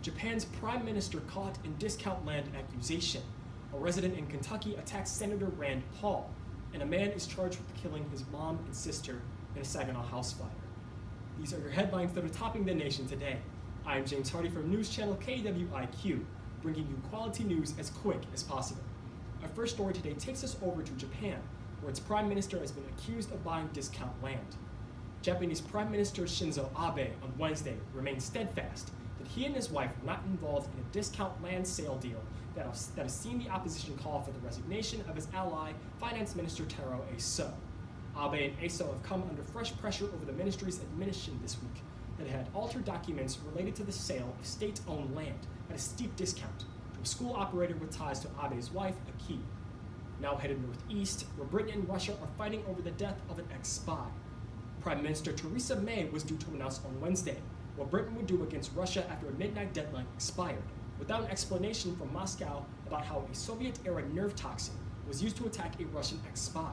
Japan's prime minister caught in discount land accusation. A resident in Kentucky attacks Senator Rand Paul, and a man is charged with killing his mom and sister in a Saginaw house fire. These are your headlines that are topping the nation today. I am James Hardy from news channel KWIQ, bringing you quality news as quick as possible. Our first story today takes us over to Japan, where its prime minister has been accused of buying discount land. Japanese Prime Minister Shinzo Abe on Wednesday remained steadfast that he and his wife were not involved in a discount land sale deal that has seen the opposition call for the resignation of his ally, Finance Minister Taro Aso. Abe and Aso have come under fresh pressure over the ministry's admission this week that it had altered documents related to the sale of state-owned land at a steep discount to a school operator with ties to Abe's wife, Aki. Now headed northeast, where Britain and Russia are fighting over the death of an ex-spy. Prime Minister Theresa May was due to announce on Wednesday what Britain would do against Russia after a midnight deadline expired, without an explanation from Moscow about how a Soviet-era nerve toxin was used to attack a Russian ex-spy.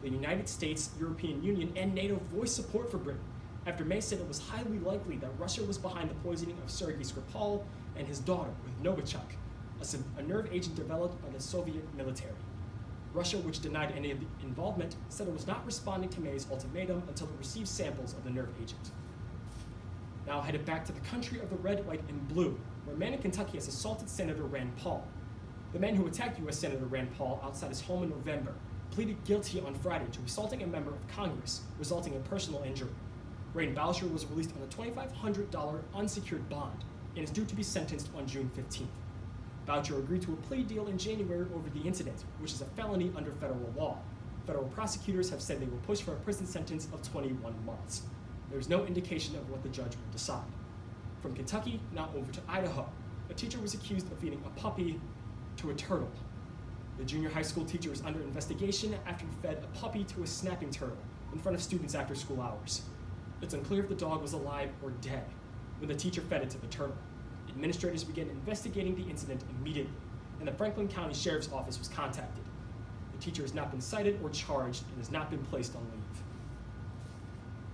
The United States, European Union, and NATO voiced support for Britain after May said it was highly likely that Russia was behind the poisoning of Sergei Skripal and his daughter with Novichok, a nerve agent developed by the Soviet military. Russia, which denied any involvement, said it was not responding to May's ultimatum until it received samples of the nerve agent. Now headed back to the country of the red, white, and blue, where a man in Kentucky has assaulted Senator Rand Paul. The man who attacked U.S. Senator Rand Paul outside his home in November pleaded guilty on Friday to assaulting a member of Congress, resulting in personal injury. Rain Boucher was released on a $2,500 unsecured bond and is due to be sentenced on June 15th. Boucher agreed to a plea deal in January over the incident, which is a felony under federal law. Federal prosecutors have said they will push for a prison sentence of 21 months. There is no indication of what the judge will decide. From Kentucky, now over to Idaho. A teacher was accused of feeding a puppy to a turtle. The junior high school teacher is under investigation after he fed a puppy to a snapping turtle in front of students after school hours. It's unclear if the dog was alive or dead when the teacher fed it to the turtle. Administrators began investigating the incident immediately, and the Franklin County Sheriff's Office was contacted. The teacher has not been cited or charged and has not been placed on leave.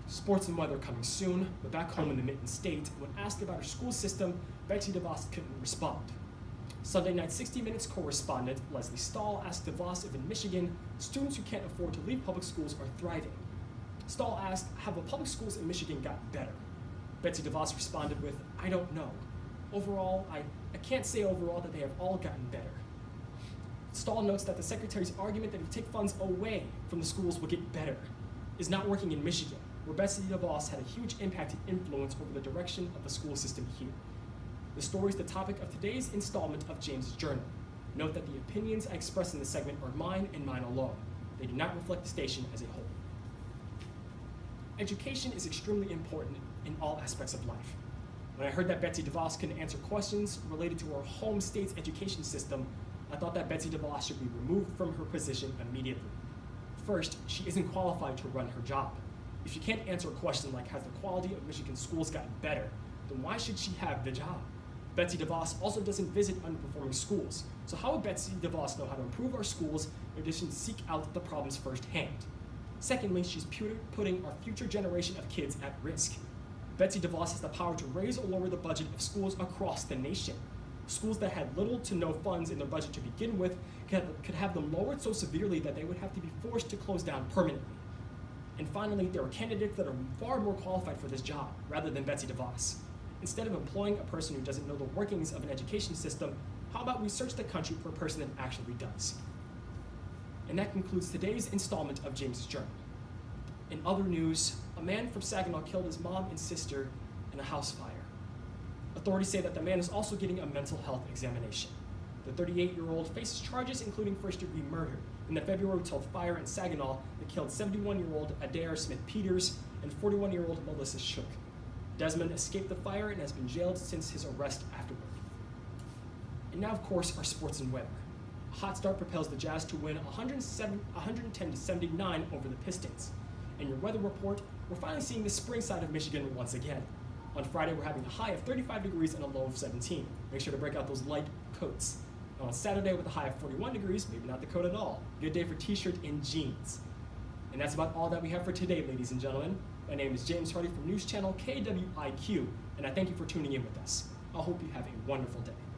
Sports and weather coming soon, but back home in the Mitten State, when asked about her school system, Betsy DeVos couldn't respond. Sunday night 60 Minutes correspondent Leslie Stahl asked DeVos if in Michigan, students who can't afford to leave public schools are thriving. Stahl asked, have the public schools in Michigan gotten better? Betsy DeVos responded with, I don't know. Overall, I can't say overall that they have all gotten better. Stahl notes that the secretary's argument that if you take funds away from the schools will get better is not working in Michigan, where Betsy DeVos had a huge impact and influence over the direction of the school system here. The story is the topic of today's installment of James's Journal. Note that the opinions I express in this segment are mine and mine alone. They do not reflect the station as a whole. Education is extremely important in all aspects of life. When I heard that Betsy DeVos couldn't answer questions related to her home state's education system, I thought that Betsy DeVos should be removed from her position immediately. First, she isn't qualified to run her job. If she can't answer a question like, has the quality of Michigan schools gotten better, then why should she have the job? Betsy DeVos also doesn't visit underperforming schools, so how would Betsy DeVos know how to improve our schools in addition to seek out the problems firsthand? Secondly, she's putting our future generation of kids at risk. Betsy DeVos has the power to raise or lower the budget of schools across the nation. Schools that had little to no funds in their budget to begin with could have them lowered so severely that they would have to be forced to close down permanently. And finally, there are candidates that are far more qualified for this job rather than Betsy DeVos. Instead of employing a person who doesn't know the workings of an education system, how about we search the country for a person that actually does? And that concludes today's installment of James's Journal. In other news, a man from Saginaw killed his mom and sister in a house fire. Authorities say that the man is also getting a mental health examination. The 38-year-old faces charges including first-degree murder in the February 12th fire in Saginaw that killed 71-year-old Adair Smith-Peters and 41-year-old Melissa Shook. Desmond escaped the fire and has been jailed since his arrest afterward. And now, of course, our sports and weather. A hot start propels the Jazz to win 110-79 over the Pistons. In your weather report, we're finally seeing the spring side of Michigan once again. On Friday, we're having a high of 35 degrees and a low of 17. Make sure to break out those light coats. And on Saturday, with a high of 41 degrees, maybe not the coat at all. Good day for t-shirt and jeans. And that's about all that we have for today, ladies and gentlemen. My name is James Hardy from News Channel KWIQ, and I thank you for tuning in with us. I hope you have a wonderful day.